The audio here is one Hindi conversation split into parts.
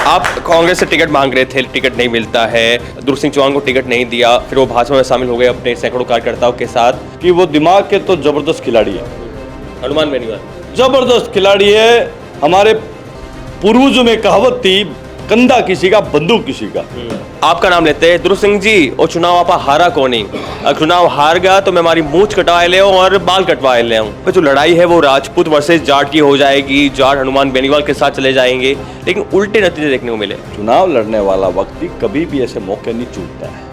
आप कांग्रेस से टिकट मांग रहे थे, टिकट नहीं मिलता है, दुर्ग सिंह चौहान को टिकट नहीं दिया, फिर वो भाजपा में शामिल हो गए अपने सैकड़ों कार्यकर्ताओं के साथ। कि वो दिमाग के तो जबरदस्त खिलाड़ी है, हनुमान बेनीवाल जबरदस्त खिलाड़ी है। हमारे पूर्वजों में कहावत थी, कंधा किसी का बंदूक किसी का। आपका नाम लेते हैं दुर्ग सिंह जी, और चुनाव आप हारा कौन नहीं। अगर चुनाव हार गया तो मैं हमारी मूंछ कटवाए ले और बाल कटवाए ले आऊं। फिर जो लड़ाई है वो राजपूत वर्सेस जाट की हो जाएगी, जाट हनुमान बेनीवाल के साथ चले जाएंगे, लेकिन उल्टे नतीजे देखने को मिले। चुनाव लड़ने वाला व्यक्ति कभी भी ऐसे मौके नहीं चूकता है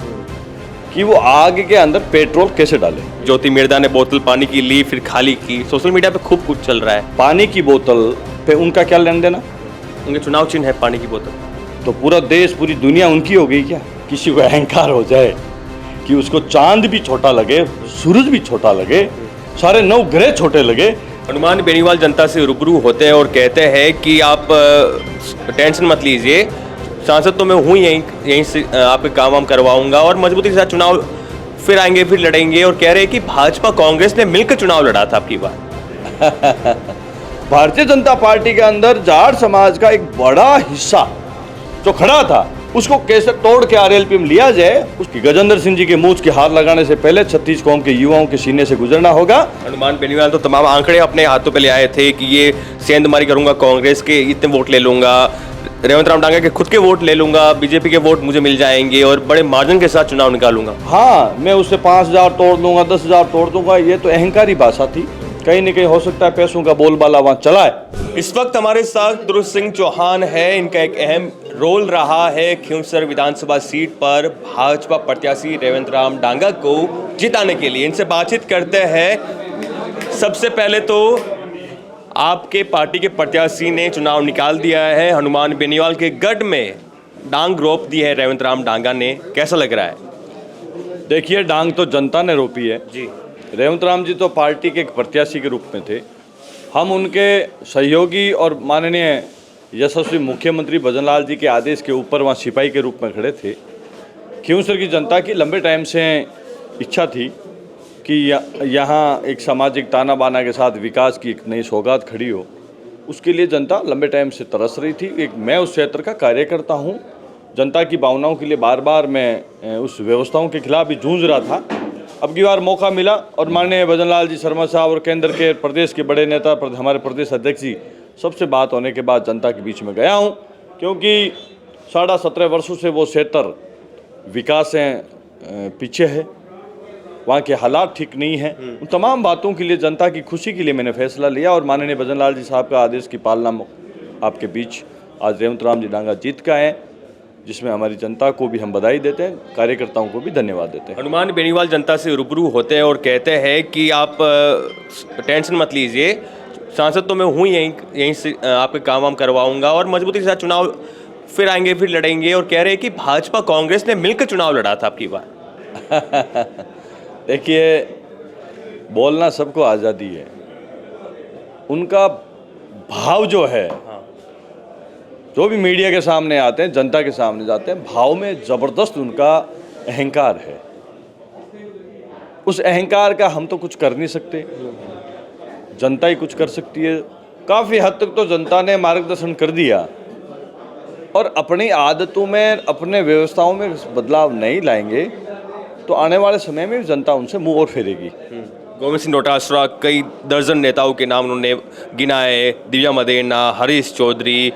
कि वो आग के अंदर पेट्रोल कैसे डाले। ज्योति मिर्दा ने बोतल पानी की ली, फिर खाली की। सोशल मीडिया पे खूब कुछ चल रहा है। पानी की बोतल पे उनका क्या लेन देना? उनके चुनाव चिन्ह है पानी की बोतल। तो पूरा देश, पूरी दुनिया उनकी हो गई क्या? किसी को अहंकार हो जाए कि उसको चांद भी छोटा लगे, सूरज भी छोटा लगे, सारे 9 ग्रह छोटे लगे। हनुमान बेनीवाल जनता से रूबरू होते हैं और कहते हैं कि आप टेंशन मत लीजिए, सांसद तो मैं हूँ, यहीं से आपके काम वाम करवाऊंगा और मजबूती के साथ चुनाव फिर आएंगे, फिर लड़ेंगे। और कह रहे हैं कि भाजपा कांग्रेस ने मिलकर चुनाव लड़ा था आपकी बार। भारतीय जनता पार्टी के अंदर जाट समाज का एक बड़ा हिस्सा जो खड़ा था, उसको कैसे तोड़ के आरएलपी में लिया जाए, उसकी गजेंद्र सिंह जी के मूंछ की हार लगाने से पहले 36 कौम के युवाओं के सीने से गुजरना होगा। हनुमान बेनीवाल तो तमाम आंकड़े अपने हाथों पे ले आए थे कि ये सेंधमारी करूंगा, कांग्रेस के इतने वोट ले लूंगा, रेवंत राम डांगा के खुद के वोट ले लूंगा, बीजेपी के वोट मुझे मिल जाएंगे और बड़े मार्जिन के साथ चुनाव निकालूंगा। हाँ, मैं उससे 5,000 तोड़ दूंगा, 10,000 तोड़ दूंगा। ये तो अहंकारी भाषा थी। कहीं न कहीं हो सकता है पैसों का बोलबाला वहां चला है। इस वक्त हमारे साथ दुर्ग सिंह चौहान है। इनका एक अहम रोल रहा है खींवसर विधानसभा सीट पर भाजपा प्रत्याशी रेवंत राम डांगा को जिताने के लिए। इनसे बातचीत करते हैं। सबसे पहले तो आपके पार्टी के प्रत्याशी ने चुनाव निकाल दिया है, हनुमान बेनीवाल के गढ़ में डांग रोप दी है रेवंत राम डांगा ने, कैसा लग रहा है? देखिए, डांग तो जनता ने रोपी है जी। रेवंत राम जी तो पार्टी के एक प्रत्याशी के रूप में थे। हम उनके सहयोगी और माननीय यशस्वी मुख्यमंत्री भजनलाल जी के आदेश के ऊपर वहाँ सिपाही के रूप में खड़े थे। खींवसर की जनता की लंबे टाइम से इच्छा थी कि यहाँ एक सामाजिक ताना बाना के साथ विकास की एक नई सौगात खड़ी हो। उसके लिए जनता लंबे टाइम से तरस रही थी। मैं उस क्षेत्र का कार्यकर्ता हूँ। जनता की भावनाओं के लिए बार बार मैं उस व्यवस्थाओं के खिलाफ भी जूझ रहा था। अब की बार मौका मिला और माननीय भजनलाल जी शर्मा साहब और केंद्र के प्रदेश के बड़े नेता, हमारे प्रदेश अध्यक्ष जी, सबसे बात होने के बाद जनता के बीच में गया हूं, क्योंकि 17.5 वर्षों से वो क्षेत्र विकास से पीछे है, वहाँ के हालात ठीक नहीं हैं। उन तमाम बातों के लिए, जनता की खुशी के लिए मैंने फैसला लिया और माननीय भजनलाल जी साहब का आदेश की पालना आपके बीच आज रेवंत राम जी डांगा जीत का है, जिसमें हमारी जनता को भी हम बधाई देते हैं, कार्यकर्ताओं को भी धन्यवाद देते हैं। हनुमान बेनीवाल जनता से रूबरू होते हैं और कहते हैं कि आप टेंशन मत लीजिए, सांसद तो मैं हूँ, यहीं से आपके काम वाम करवाऊंगा और मजबूती के साथ चुनाव फिर आएंगे, फिर लड़ेंगे। और कह रहे हैं कि भाजपा कांग्रेस ने मिलकर चुनाव लड़ा था आपकी बार। देखिए, बोलना सबको आज़ादी है, उनका भाव जो है, जो भी मीडिया के सामने आते हैं, जनता के सामने जाते हैं, भाव में ज़बरदस्त उनका अहंकार है। उस अहंकार का हम तो कुछ कर नहीं सकते, जनता ही कुछ कर सकती है। काफ़ी हद तक तो जनता ने मार्गदर्शन कर दिया और अपनी आदतों में, अपने व्यवस्थाओं में बदलाव नहीं लाएंगे तो आने वाले समय में जनता उनसे मुंह और फेरेगी। गोविंद सिंह डोटासरा, कई दर्जन नेताओं के नाम उन्होंने गिनाए, दिव्या मदेना, हरीश चौधरी,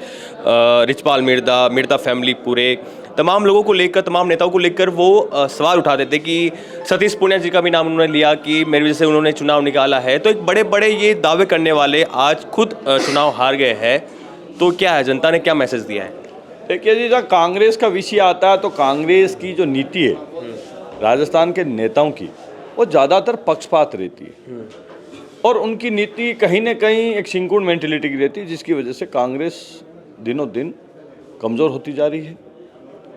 रिचपाल मिर्दा फैमिली, पूरे तमाम लोगों को लेकर, तमाम नेताओं को लेकर वो सवाल उठाते थे कि सतीश पूनिया जी का भी नाम उन्होंने लिया कि मेरी वजह से उन्होंने चुनाव निकाला है। तो एक बड़े बड़े ये दावे करने वाले आज खुद चुनाव हार गए हैं, तो क्या है, जनता ने क्या मैसेज दिया है? देखिए जी, जब कांग्रेस का विषय आता है तो कांग्रेस की जो नीति है राजस्थान के नेताओं की, वो ज़्यादातर पक्षपात रहती है और उनकी नीति कहीं न कहीं एक सिंकुड़ मेंटेलिटी की रहती है, जिसकी वजह से कांग्रेस दिनों दिन कमज़ोर होती जा रही है।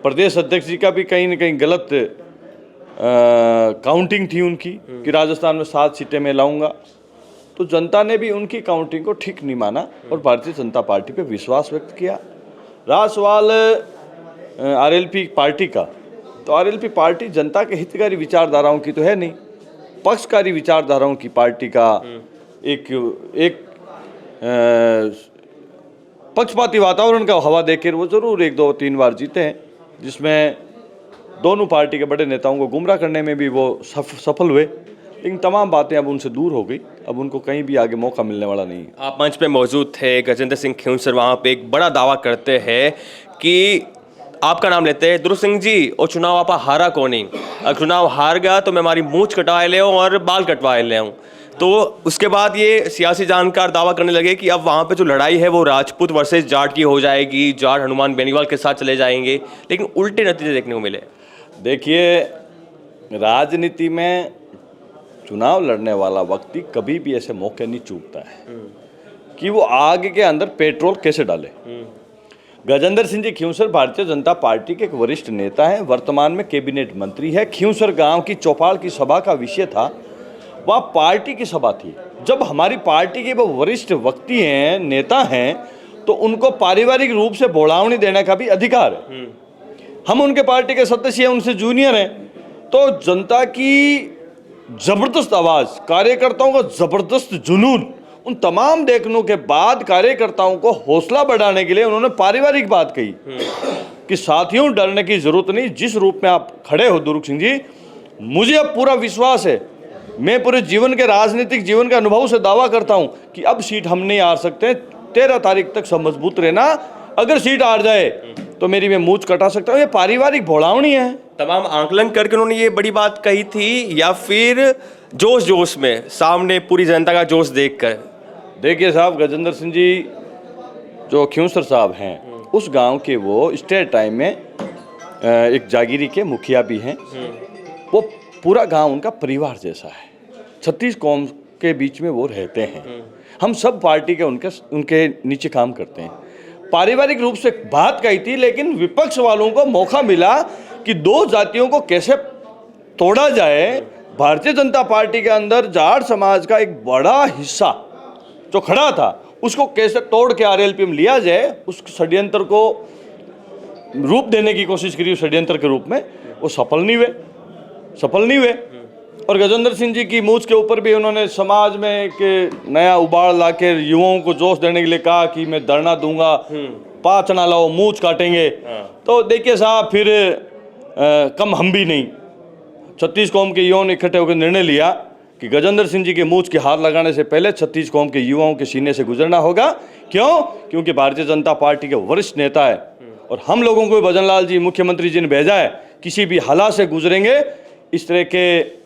प्रदेश अध्यक्ष जी का भी कहीं न कहीं गलत काउंटिंग थी उनकी कि राजस्थान में 7 सीटें मैं लाऊंगा, तो जनता ने भी उनकी काउंटिंग को ठीक नहीं माना और भारतीय जनता पार्टी पे विश्वास व्यक्त किया। रहा सवाल आरएलपी पार्टी का, तो आरएलपी पार्टी जनता के हितकारी विचारधाराओं की तो है नहीं, पक्षकारी विचारधाराओं की पार्टी का एक पक्षपाती वातावरण का हवा देकर वो ज़रूर 1 2 3 बार जीते हैं, जिसमें दोनों पार्टी के बड़े नेताओं को गुमराह करने में भी वो सफल हुए। लेकिन तमाम बातें अब उनसे दूर हो गई, अब उनको कहीं भी आगे मौका मिलने वाला नहीं है। आप मंच पे मौजूद थे, गजेंद्र सिंह खेमसर वहाँ पे एक बड़ा दावा करते हैं कि आपका नाम लेते हैं, ध्रुव सिंह जी और चुनाव आप हारा कौन नहीं, अगर चुनाव हार गया तो मैं हमारी मूंछ कटवाए ले और बाल कटवाए ले आऊँ। तो उसके बाद ये सियासी जानकार दावा करने लगे कि अब वहाँ पे जो लड़ाई है वो राजपूत वर्सेस जाट की हो जाएगी, जाट हनुमान बेनीवाल के साथ चले जाएंगे, लेकिन उल्टे नतीजे देखने को मिले। देखिए, राजनीति में चुनाव लड़ने वाला व्यक्ति कभी भी ऐसे मौके नहीं चूकता है कि वो आग के अंदर पेट्रोल कैसे डाले। गजेंद्र सिंह जी खिंवसर भारतीय जनता पार्टी के एक वरिष्ठ नेता हैं, वर्तमान में कैबिनेट मंत्री है। खिंवसर गांव की चौपाल की सभा का विषय था, वह पार्टी की सभा थी। जब हमारी पार्टी के वो वरिष्ठ व्यक्ति हैं, नेता हैं, तो उनको पारिवारिक रूप से बढ़ावनी देने का भी अधिकार है। हम उनके पार्टी के सदस्य हैं, उनसे जूनियर हैं, तो जनता की जबरदस्त आवाज़, कार्यकर्ताओं का जबरदस्त जुनून, उन तमाम देखने के बाद कार्यकर्ताओं को हौसला बढ़ाने के लिए उन्होंने पारिवारिक बात कही कि साथियों डरने की जरूरत नहीं, जिस रूप में आप खड़े हो ध्रुव सिंह जी, मुझे अब पूरा विश्वास है, मैं पूरे जीवन के राजनीतिक जीवन के अनुभव से दावा करता हूं कि अब सीट हम नहीं हार सकते। 13 तारीख तक सब मजबूत रहना, अगर सीट हार जाए तो मेरी मैं मूंछ कटा सकता हूँ। ये पारिवारिक भोलावनी है। तमाम आंकलन करके उन्होंने ये बड़ी बात कही थी या फिर जोश जोश में सामने पूरी जनता का जोश देखकर? देखिए साहब, गजेंद्र सिंह जी जो खिंवसर साहब हैं, उस गांव के वो स्टेट टाइम में एक जागीरी के मुखिया भी हैं। वो पूरा गांव उनका परिवार जैसा है। 36 कौम के बीच में वो रहते हैं। हम सब पार्टी के उनके नीचे काम करते हैं। पारिवारिक रूप से बात कही थी, लेकिन विपक्ष वालों को मौका मिला कि 2 जातियों को कैसे तोड़ा जाए। भारतीय जनता पार्टी के अंदर जाट समाज का एक बड़ा हिस्सा जो खड़ा था, उसको कैसे तोड़ के आरएलपी में लिया जाए, उस षड्यंत्र को रूप देने की कोशिश करी। षड्यंत्र के रूप में वो सफल नहीं हुए। और गजेंद्र सिंह जी की मूंछ के ऊपर भी उन्होंने समाज में एक नया उबाल लाकर युवाओं को जोश देने के लिए कहा कि मैं धरना दूंगा, पाँच ना लाओ मूंछ काटेंगे। तो देखिए साहब, फिर कम हम भी नहीं, 36 कौम के युवाओं ने इकट्ठे होकर निर्णय लिया कि गजेंद्र सिंह जी के मूंछ के हाथ लगाने से पहले 36 कौम के युवाओं के सीने से गुजरना होगा। क्यों? क्योंकि भारतीय जनता पार्टी के वरिष्ठ नेता है और हम लोगों को भजनलाल जी मुख्यमंत्री जी ने भेजा है, किसी भी हालात से गुजरेंगे, इस तरह के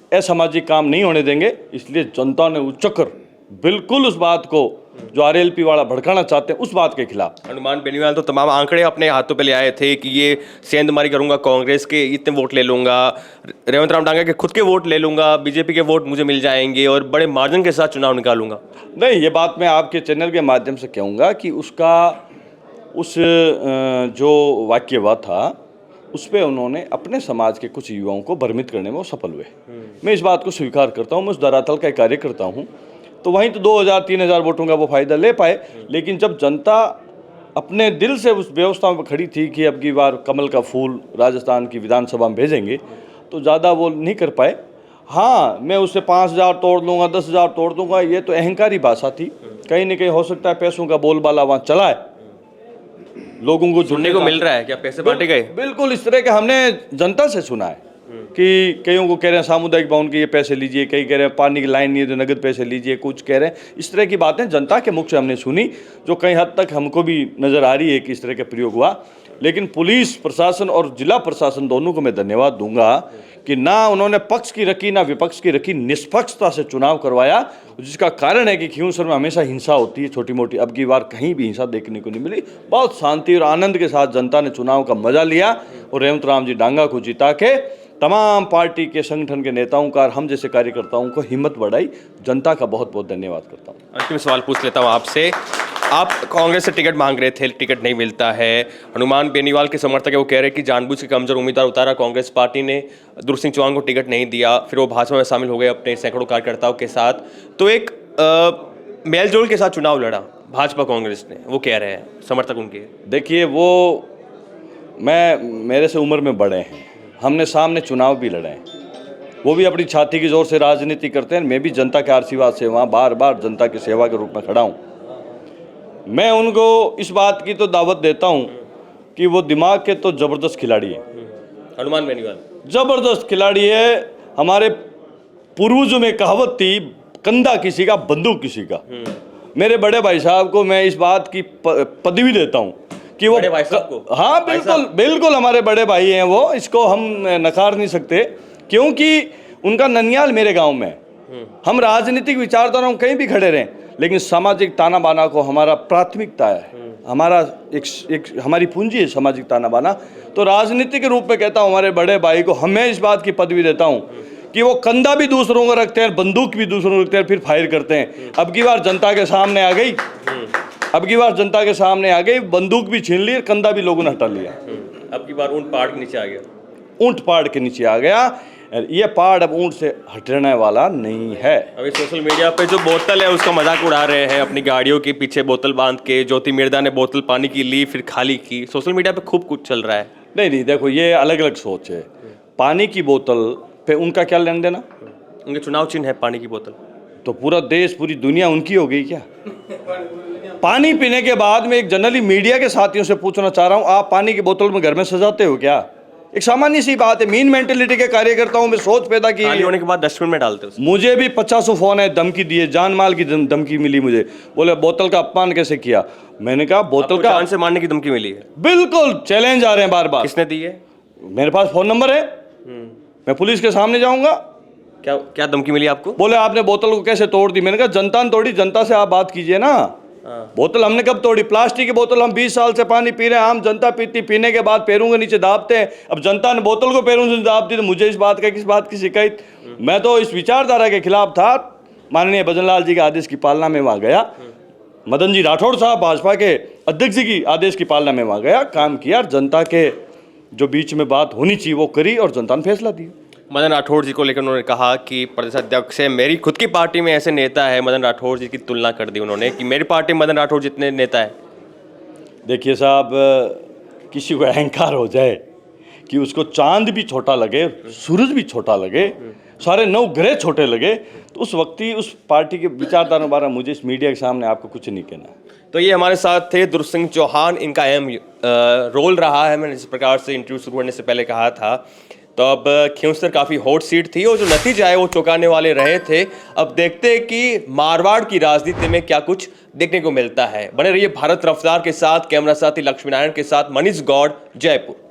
असामाजिक काम नहीं होने देंगे। इसलिए जनता ने उच्चकर बिल्कुल उस बात को जो आरएलपी वाला भड़काना चाहते हैं, उस बात के खिलाफ। हनुमान बेनीवाल तो तमाम आंकड़े अपने हाथों पे ले आए थे कि ये सेंधमारी करूंगा, कांग्रेस के इतने वोट ले लूंगा, रेवंत राम डांगा के खुद के वोट ले लूंगा, बीजेपी के वोट मुझे मिल जाएंगे और बड़े मार्जिन के साथ चुनाव निकालूंगा। नहीं, ये बात मैं आपके चैनल के माध्यम से कहूँगा कि उसका उस जो वाक्य हुआ था, उस पर उन्होंने अपने समाज के कुछ युवाओं को भ्रमित करने में वो सफल हुए। मैं इस बात को स्वीकार करता हूँ, मैं उस धरातल का एक कार्यकर्ता हूँ। तो वहीं तो 2000-3000 वोटों का वो फायदा ले पाए, लेकिन जब जनता अपने दिल से उस व्यवस्था में खड़ी थी कि अब की बार कमल का फूल राजस्थान की विधानसभा में भेजेंगे, तो ज़्यादा वो नहीं कर पाए। हाँ, मैं उससे 5000 तोड़ दूंगा, 10,000 तोड़ दूंगा, ये तो अहंकारी भाषा थी। कहीं न कहीं हो सकता है पैसों का बोलबाला वहाँ चला है, लोगों को सुनने को मिल रहा है क्या पैसे बांटे गए? बिल्कुल इस तरह के हमने जनता से सुना है कि कईयों को कह रहे हैं सामुदायिक भवन के ये पैसे लीजिए, कई कह रहे हैं पानी की लाइन नहीं है तो नगद पैसे लीजिए, कुछ कह रहे हैं। इस तरह की बातें जनता के मुख से हमने सुनी, जो कई हद तक हमको भी नज़र आ रही है कि इस तरह का प्रयोग हुआ। लेकिन पुलिस प्रशासन और जिला प्रशासन दोनों को मैं धन्यवाद दूंगा कि ना उन्होंने पक्ष की रखी ना विपक्ष की रखी, निष्पक्षता से चुनाव करवाया, जिसका कारण है कि खिंवसर में हमेशा हिंसा होती है छोटी मोटी। अब की बार कहीं भी हिंसा देखने को नहीं मिली। बहुत शांति और आनंद के साथ जनता ने चुनाव का मजा लिया और रेवंत राम जी डांगा को जिता के तमाम पार्टी के संगठन के नेताओं का और हम जैसे कार्यकर्ताओं को हिम्मत बढ़ाई। जनता का बहुत बहुत धन्यवाद करता हूँ। अंतिम सवाल पूछ लेता हूँ आपसे। आप कांग्रेस से टिकट मांग रहे थे, टिकट नहीं मिलता है। हनुमान बेनीवाल के समर्थक है, वो कह रहे हैं कि जानबूझ के कमजोर उम्मीदवार उतारा कांग्रेस पार्टी ने, ध्रुव सिंह चौहान को टिकट नहीं दिया, फिर वो भाजपा में शामिल हो गए अपने सैकड़ों कार्यकर्ताओं के साथ। तो एक मेलजोल के साथ चुनाव लड़ा भाजपा कांग्रेस ने, वो कह रहे हैं समर्थक उनके। देखिए, वो मेरे से उम्र में बड़े हैं, हमने सामने चुनाव भी लड़े हैं। वो भी अपनी छाती की जोर से राजनीति करते हैं, मैं भी जनता के आशीर्वाद से वहाँ बार बार जनता की सेवा के रूप में खड़ा हूँ। मैं उनको इस बात की तो दावत देता हूँ कि वो दिमाग के तो ज़बरदस्त खिलाड़ी है, हनुमान बेनीवाल ज़बरदस्त खिलाड़ी है। हमारे पूर्वजों में कहावत थी, कंधा किसी का बंदूक किसी का। मेरे बड़े भाई साहब को मैं इस बात की पदवी देता हूँ कि वो बड़े भाई साहब को? हाँ बिल्कुल बिल्कुल हमारे बड़े भाई हैं वो, इसको हम नकार नहीं सकते, क्योंकि उनका ननियाल मेरे गांव में है। हम राजनीतिक विचारधाराओं कहीं भी खड़े रहें, लेकिन सामाजिक ताना बाना को हमारा प्राथमिकता है, हमारा एक हमारी पूंजी है सामाजिक ताना बाना। तो राजनीति के रूप में कहता हूँ हमारे बड़े भाई को मैं इस बात की पदवी देता हूँ कि वो कंधा भी दूसरों को रखते हैं, बंदूक भी दूसरों को रखते हैं, फिर फायर करते हैं। अब की बार जनता के सामने आ गई, अब की बार जनता के सामने आ गई, बंदूक भी छीन ली, कंधा भी लोगों ने हटा लिया। अब की बार ऊंट पहाड़ के नीचे आ गया, ऊंट पहाड़ के नीचे आ गया। ये पहाड़ अब ऊंट से हटने वाला नहीं है। अभी सोशल मीडिया पे जो बोतल है उसका मजाक उड़ा रहे हैं, अपनी गाड़ियों के पीछे बोतल बांध के। ज्योति मिर्दा ने बोतल पानी की ली फिर खाली की, सोशल मीडिया पे खूब कुछ चल रहा है। नहीं देखो, ये अलग अलग सोच है। पानी की बोतल पे उनका क्या लेन देना? उनके चुनाव चिन्ह है पानी की बोतल, तो पूरा देश पूरी दुनिया उनकी हो गई क्या? पानी पीने के बाद मैं एक जनरली मीडिया के साथियों से पूछना चाह रहा हूं, आप पानी की बोतल में घर में सजाते हो क्या? एक सामान्य सी बात है, मीन मेंटेलिटी के कार्यकर्ताओं में सोच पैदा की। खाली होने के बाद डस्टबिन में डालते हो। मुझे भी 50 फोन है, धमकी दिए, जान माल की धमकी मिली मुझे। बोले बोतल का अपमान कैसे किया? मैंने कहा बोतल का जान से मारने की धमकी मिली है? बिल्कुल, चैलेंज आ रहे हैं बार बार। किसने दी है? मेरे पास फोन नंबर है, मैं पुलिस के सामने जाऊंगा। क्या क्या धमकी मिली आपको? बोले आपने बोतल को कैसे तोड़ दी? मैंने कहा जनता ने तोड़ी, जनता से आप बात कीजिए ना। बोतल हमने कब तोड़ी? प्लास्टिक की बोतल हम 20 साल से पानी पी रहे हैं, आम जनता पीती, पीने के बाद पैरों के नीचे दाबते हैं। अब जनता ने बोतल को पैरों से दाब दी तो मुझे इस बात की शिकायत? मैं तो इस विचारधारा के खिलाफ था। माननीय भजन लाल जी के आदेश की पालना में वहां गया, मदन जी राठौड़ साहब भाजपा के अध्यक्ष जी की आदेश की पालना में वहां गया, काम किया, जनता के जो बीच में बात होनी चाहिए वो करी और जनता ने फैसला दिया। मदन राठौड़ जी को लेकर उन्होंने कहा कि प्रदेश अध्यक्ष है, मेरी खुद की पार्टी में ऐसे नेता है। मदन राठौड़ जी की तुलना कर दी उन्होंने कि मेरी पार्टी में मदन राठौड़ जितने नेता है। देखिए साहब, किसी को अहंकार हो जाए कि उसको चांद भी छोटा लगे, सूरज भी छोटा लगे, सारे 9 ग्रह छोटे लगे, तो उस वक्त ही उस पार्टी के विचारधारा बारे मुझे इस मीडिया के सामने आपको कुछ नहीं कहना। तो ये हमारे साथ थे दुर्ग सिंह चौहान, इनका अहम रोल रहा है। मैंने जिस प्रकार से इंटरव्यू शुरू होने से पहले कहा था, तो अब खिंवसर काफ़ी हॉट सीट थी और जो नतीजा है वो चौंकाने वाले रहे थे। अब देखते हैं कि मारवाड़ की राजनीति में क्या कुछ देखने को मिलता है। बने रहिए भारत रफ्तार के साथ। कैमरा साथी लक्ष्मी नारायण के साथ मनीष गौड़, जयपुर।